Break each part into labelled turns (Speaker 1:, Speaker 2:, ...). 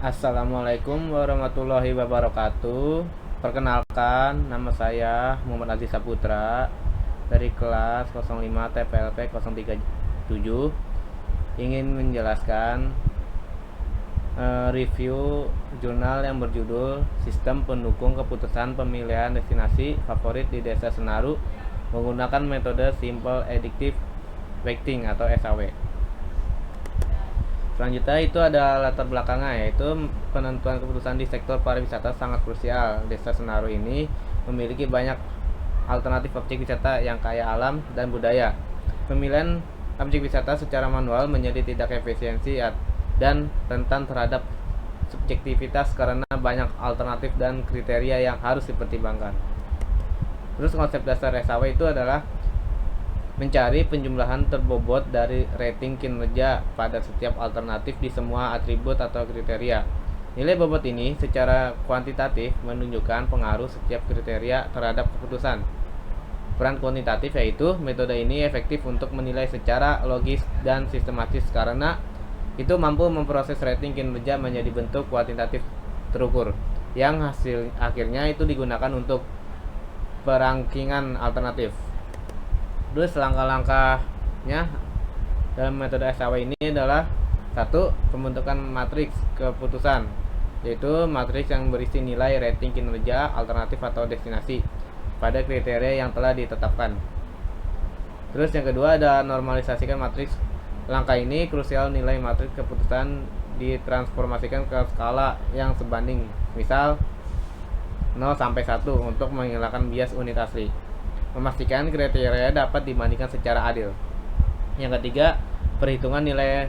Speaker 1: Assalamualaikum warahmatullahi wabarakatuh. Perkenalkan, nama saya Muhammad Aziz Saputra dari kelas 05 TPLP 037. Ingin menjelaskan review jurnal yang berjudul Sistem Pendukung Keputusan Pemilihan Destinasi Favorit di Desa Senaru menggunakan metode Simple Additive Weighting atau SAW. Selanjutnya itu ada latar belakangnya, yaitu penentuan keputusan di sektor pariwisata sangat krusial. Desa Senaru ini memiliki banyak alternatif objek wisata yang kaya alam dan budaya. Pemilihan objek wisata secara manual menjadi tidak efisiensi dan rentan terhadap subjektivitas karena banyak alternatif dan kriteria yang harus dipertimbangkan. Terus konsep dasar SAW itu adalah mencari penjumlahan terbobot dari rating kinerja pada setiap alternatif di semua atribut atau kriteria. Nilai bobot ini secara kuantitatif menunjukkan pengaruh setiap kriteria terhadap keputusan. Peran kuantitatif yaitu metode ini efektif untuk menilai secara logis dan sistematis karena itu mampu memproses rating kinerja menjadi bentuk kuantitatif terukur yang hasil akhirnya itu digunakan untuk perangkingan alternatif. Terus langkah-langkahnya dalam metode SAW ini adalah: 1. Pembentukan matriks keputusan, yaitu matriks yang berisi nilai rating kinerja alternatif atau destinasi pada kriteria yang telah ditetapkan. Terus yang kedua ada normalisasikan matriks. Langkah ini krusial, nilai matriks keputusan ditransformasikan ke skala yang sebanding, misal 0 sampai 1 untuk menghilangkan bias unit asli. Memastikan kriteria dapat dibandingkan secara adil. Yang ketiga, perhitungan nilai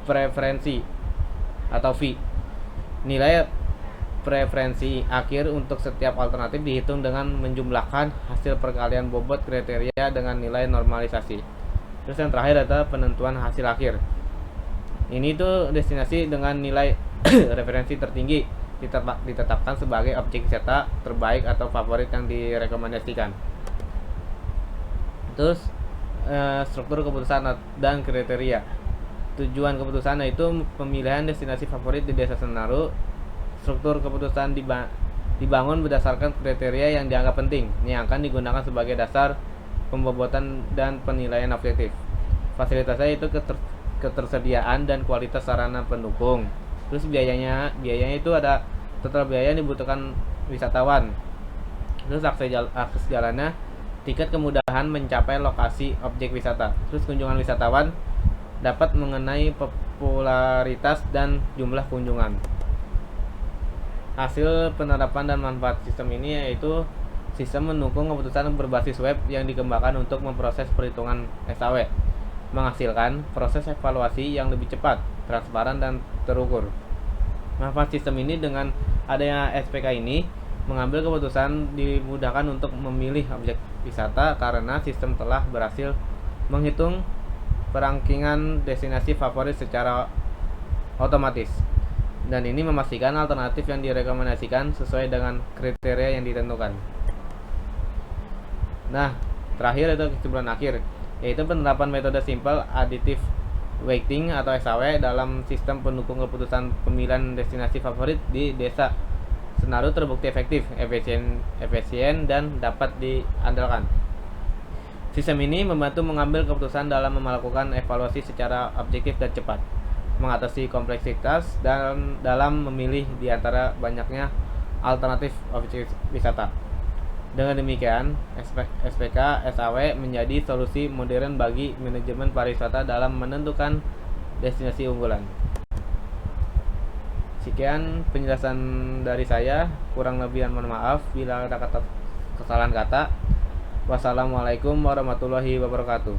Speaker 1: preferensi atau V. Nilai preferensi akhir untuk setiap alternatif dihitung dengan menjumlahkan hasil perkalian bobot kriteria dengan nilai normalisasi. Terus yang terakhir adalah penentuan hasil akhir. Ini tuh destinasi dengan nilai referensi tertinggi ditetapkan sebagai objek wisata terbaik atau favorit yang direkomendasikan. Terus struktur keputusan dan kriteria. Tujuan keputusan yaitu pemilihan destinasi favorit di Desa Senaru. Struktur keputusan dibangun berdasarkan kriteria yang dianggap penting, yang akan digunakan sebagai dasar pembobotan dan penilaian objektif. Fasilitasnya itu ketersediaan dan kualitas sarana pendukung. Terus biayanya itu ada total biaya yang dibutuhkan wisatawan. Terus akses jalannya, tiket kemudahan mencapai lokasi objek wisata. Terus kunjungan wisatawan dapat mengenai popularitas dan jumlah kunjungan. Hasil penerapan dan manfaat sistem ini yaitu sistem mendukung keputusan berbasis web yang dikembangkan untuk memproses perhitungan SAW, menghasilkan proses evaluasi yang lebih cepat, transparan, dan terukur. Manfaat sistem ini dengan adanya SPK ini, mengambil keputusan dimudahkan untuk memilih objek wisata karena sistem telah berhasil menghitung perangkingan destinasi favorit secara otomatis. Dan ini memastikan alternatif yang direkomendasikan sesuai dengan kriteria yang ditentukan. Nah, terakhir itu kesimpulan akhir, yaitu penerapan metode Simple Additive Weighting atau SAW dalam sistem pendukung keputusan pemilihan destinasi favorit di Desa Senaru terbukti efektif, efisien dan dapat diandalkan. Sistem ini membantu mengambil keputusan dalam melakukan evaluasi secara objektif dan cepat, mengatasi kompleksitas dan dalam memilih di antara banyaknya alternatif objek wisata. Dengan demikian, SPK SAW menjadi solusi modern bagi manajemen pariwisata dalam menentukan destinasi unggulan. Sekian penjelasan dari saya, kurang lebih mohon maaf bila ada kesalahan kata. Wassalamualaikum warahmatullahi wabarakatuh.